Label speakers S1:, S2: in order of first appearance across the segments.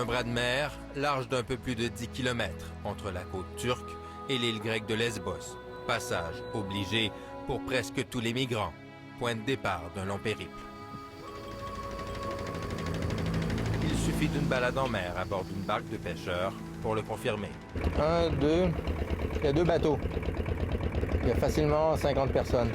S1: Un bras de mer large d'un peu plus de 10 km entre la côte turque et l'île grecque de Lesbos. Passage obligé pour presque tous les migrants. Point de départ d'un long périple. Il suffit d'une balade en mer à bord d'une barque de pêcheurs pour le confirmer.
S2: Un, deux, il y a 2 bateaux. Il y a facilement 50 personnes.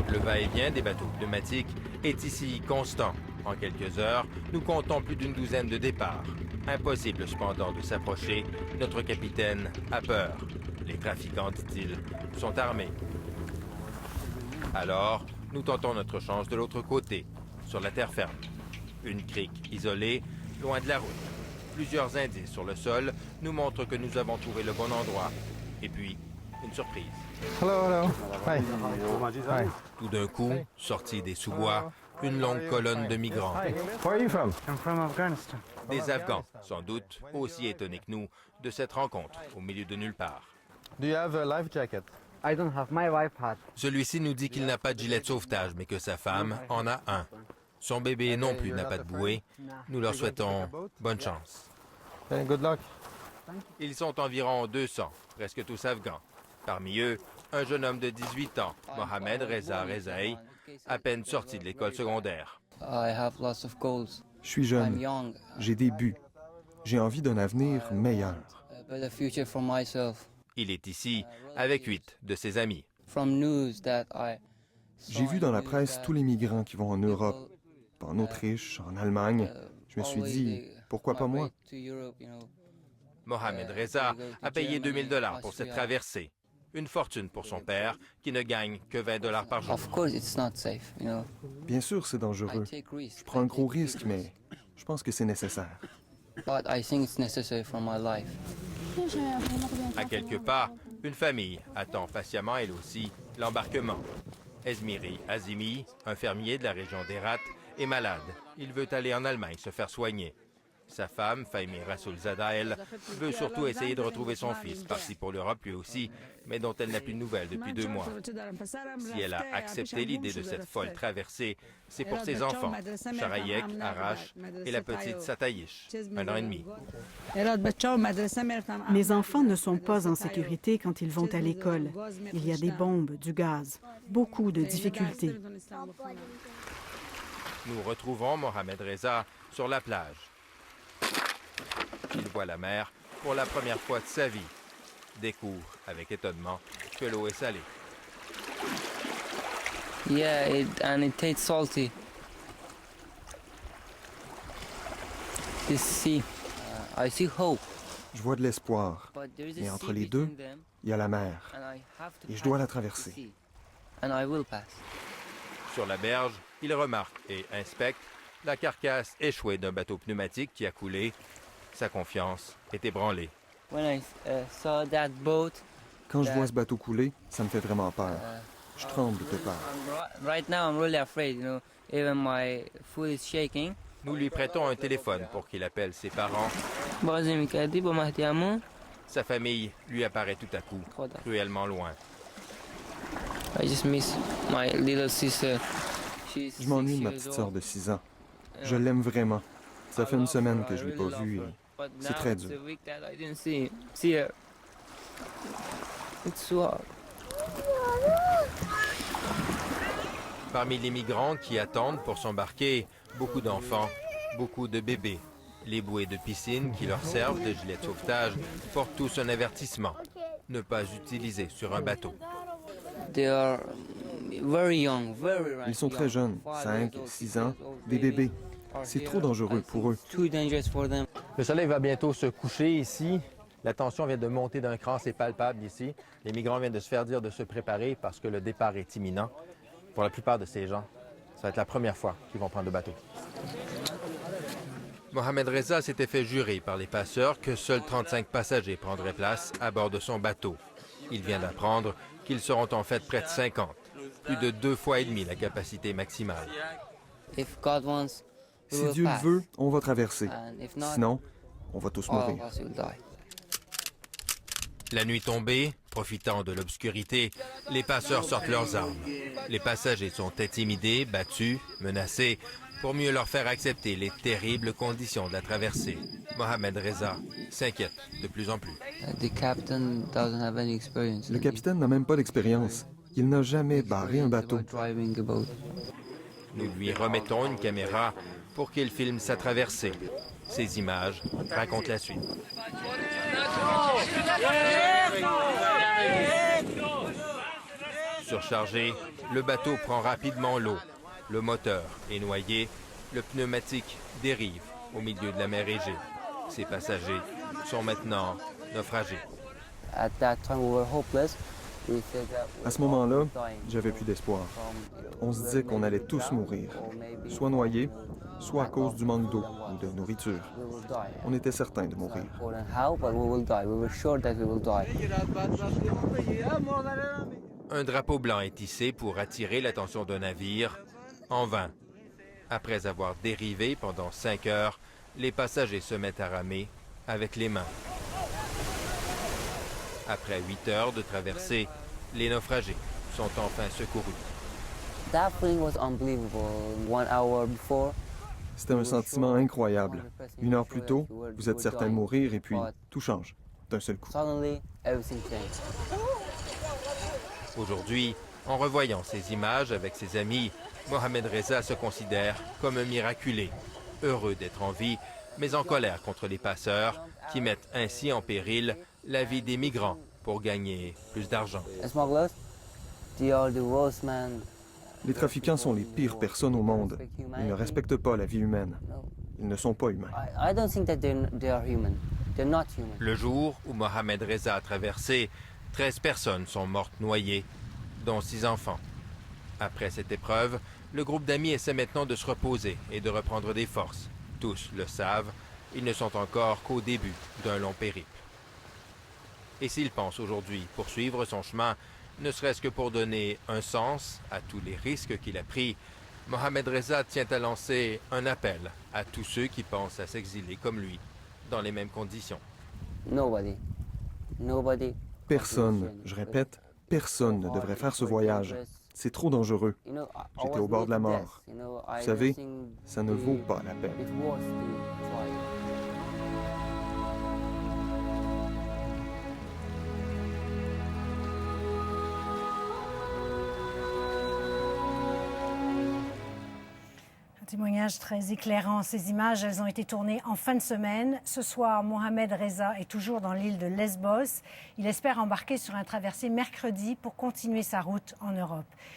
S1: Le va-et-vient des bateaux pneumatiques est ici constant. En quelques heures, nous comptons plus d'une douzaine de départs. Impossible cependant de s'approcher. Notre capitaine a peur. Les trafiquants, dit-il, sont armés. Alors, nous tentons notre chance de l'autre côté, sur la terre ferme. Une crique isolée, loin de la route. Plusieurs indices sur le sol nous montrent que nous avons trouvé le bon endroit. Et puis, une surprise.
S2: Hello, hello. Hi. Hi.
S1: Tout d'un coup, sorti des sous-bois, une longue colonne de migrants.
S2: Hi. Where are you from?
S3: I'm from Afghanistan.
S1: Des Afghans, sans doute, aussi étonnés que nous de cette rencontre au milieu de nulle part.
S2: Do you have a life jacket?
S3: I don't have my wife hat.
S1: Celui-ci nous dit qu'il n'a pas de gilet de sauvetage, mais que sa femme en a un. Son bébé non plus n'a pas de bouée. Nous leur souhaitons bonne chance.
S2: Okay, good luck.
S1: Ils sont environ 200, presque tous afghans. Parmi eux, un jeune homme de 18 ans, Mohamed Reza Rezaei, à peine sorti de l'école secondaire.
S3: I have lots of goals.
S4: Je suis
S3: I'm
S4: jeune,
S3: young.
S4: j'ai des buts. J'ai envie d'un avenir meilleur.
S3: A better future for myself.
S1: Il est ici avec 8 de ses amis.
S3: From news that I
S4: J'ai vu dans la presse tous les migrants qui vont en Europe, en Autriche, en Allemagne. Je me suis dit, pourquoi pas moi?
S1: Mohamed Reza a payé $2000 pour cette traversée. Une fortune pour son père, qui ne gagne que $20 par jour.
S3: Of course it's not safe, you know.
S4: Bien sûr, c'est dangereux.
S3: I take risks.
S4: Je prends un gros risque, mais je pense que c'est nécessaire.
S3: But I think it's necessary for my life.
S1: À quelques pas, une famille attend patiemment, elle aussi, l'embarquement. Esmiri Azimi, un fermier de la région d'Herat, est malade. Il veut aller en Allemagne se faire soigner. Sa femme, Fahmi Rasoulzada, elle, veut surtout essayer de retrouver son fils, parti pour l'Europe lui aussi, mais dont elle n'a plus de nouvelles depuis 2 mois. Si elle a accepté l'idée de cette folle traversée, c'est pour ses enfants, Sharayek, Arash et la petite Satayish, 1 an et demi.
S5: Mes enfants ne sont pas en sécurité quand ils vont à l'école. Il y a des bombes, du gaz, beaucoup de difficultés.
S1: Nous retrouvons Mohamed Reza sur la plage. Il voit la mer pour la première fois de sa vie. Découvre avec étonnement que l'eau est salée.
S3: Yeah, and it tastes salty. This sea, I see hope.
S4: Je vois de l'espoir.
S3: But there is
S4: Et
S3: a
S4: entre
S3: sea
S4: les deux,
S3: between them,
S4: il y a la mer.
S3: and I have to
S4: Et je
S3: pass
S4: dois la
S3: the
S4: traverser.
S3: sea. And I will pass.
S1: Sur la berge, il remarque et inspecte la carcasse échouée d'un bateau pneumatique qui a coulé. Sa confiance est ébranlée.
S3: When I saw that boat,
S4: Quand je vois ce bateau couler, ça me fait vraiment peur. Je tremble de peur.
S3: right now I'm really afraid, you know. Even my foot is shaking.
S1: Nous lui prêtons un téléphone pour qu'il appelle ses parents. Sa famille lui apparaît tout à coup, cruellement loin.
S3: I just miss my little sister.
S4: Je m'ennuie de ma petite sœur de 6 ans. Je l'aime vraiment. Ça fait une semaine que je l'ai pas vue et c'est très dur.
S1: Parmi les migrants qui attendent pour s'embarquer, beaucoup d'enfants, beaucoup de bébés. Les bouées de piscine qui leur servent de gilets de sauvetage portent tous un avertissement. Ne pas utiliser sur un bateau.
S4: Ils sont très jeunes, 5, 6 ans, des bébés. C'est trop dangereux pour eux.
S2: Le soleil va bientôt se coucher ici. La tension vient de monter d'un cran, c'est palpable ici. Les migrants viennent de se faire dire de se préparer parce que le départ est imminent. Pour la plupart de ces gens, ça va être la première fois qu'ils vont prendre le bateau.
S1: Mohamed Reza s'était fait jurer par les passeurs que seuls 35 passagers prendraient place à bord de son bateau. Il vient d'apprendre qu'ils seront en fait près de 50, plus de 2 fois et demi la capacité maximale.
S4: Si Dieu le veut, on va traverser. Sinon, on va tous mourir.
S1: La nuit tombée, profitant de l'obscurité, les passeurs sortent leurs armes. Les passagers sont intimidés, battus, menacés. pour mieux leur faire accepter les terribles conditions de la traversée. Mohamed Reza s'inquiète de plus en plus.
S3: The captain doesn't have any experience.
S4: Le capitaine n'a même pas d'expérience. Il n'a jamais barré un bateau.
S3: Driving a boat.
S1: Nous lui remettons une caméra pour qu'il filme sa traversée. Ces images racontent la suite. Surchargé, le bateau prend rapidement l'eau. Le moteur est noyé, le pneumatique dérive au milieu de la mer Égée. Ses passagers sont maintenant naufragés.
S3: At that time we were hopeless. We said that
S4: À ce moment-là, j'avais plus d'espoir. On se disait qu'on allait tous mourir, soit noyés, soit à cause du manque d'eau ou de nourriture.
S3: we will die.
S4: On était certains de mourir.
S3: Important how, but we will die. We were sure that we will die.
S1: Un drapeau blanc est tissé pour attirer l'attention d'un navire. En vain. Après avoir dérivé pendant 5 heures, les passagers se mettent à ramer avec les mains. Après 8 heures de traversée, les naufragés sont enfin secourus.
S3: That feeling was unbelievable. 1 hour before,
S4: C'était un sentiment incroyable. 1 heure plus tôt, vous êtes certain de mourir et puis tout change d'un seul coup.
S3: suddenly everything changed.
S1: Aujourd'hui, en revoyant ces images avec ses amis, Mohamed Reza se considère comme un miraculé, heureux d'être en vie, mais en colère contre les passeurs qui mettent ainsi en péril la vie des migrants pour gagner plus d'argent.
S3: Smugglers, they are the worst man.
S4: Les trafiquants sont les pires personnes au monde. Ils ne respectent pas la vie humaine. Ils ne sont pas humains.
S3: I don't think that they are human. They're not human.
S1: Le jour où Mohamed Reza a traversé, 13 personnes sont mortes noyées, dont 6 enfants. Après cette épreuve, le groupe d'amis essaie maintenant de se reposer et de reprendre des forces. Tous le savent, ils ne sont encore qu'au début d'un long périple. Et s'il pense aujourd'hui poursuivre son chemin, ne serait-ce que pour donner un sens à tous les risques qu'il a pris, Mohamed Reza tient à lancer un appel à tous ceux qui pensent à s'exiler comme lui, dans les mêmes conditions.
S3: Nobody. Nobody.
S4: Personne, je répète, personne ne devrait faire ce voyage. C'est trop dangereux.
S3: You know, I
S4: J'étais
S3: was
S4: au bord de la
S3: near to
S4: mort.
S3: death, you know,
S4: Vous
S3: I
S4: savez,
S3: don't think
S4: ça ne vaut pas la peine.
S3: it was to try.
S6: Un témoignage très éclairant. Ces images, elles ont été tournées en fin de semaine. Ce soir, Mohamed Reza est toujours dans l'île de Lesbos. Il espère embarquer sur un traversé mercredi pour continuer sa route en Europe.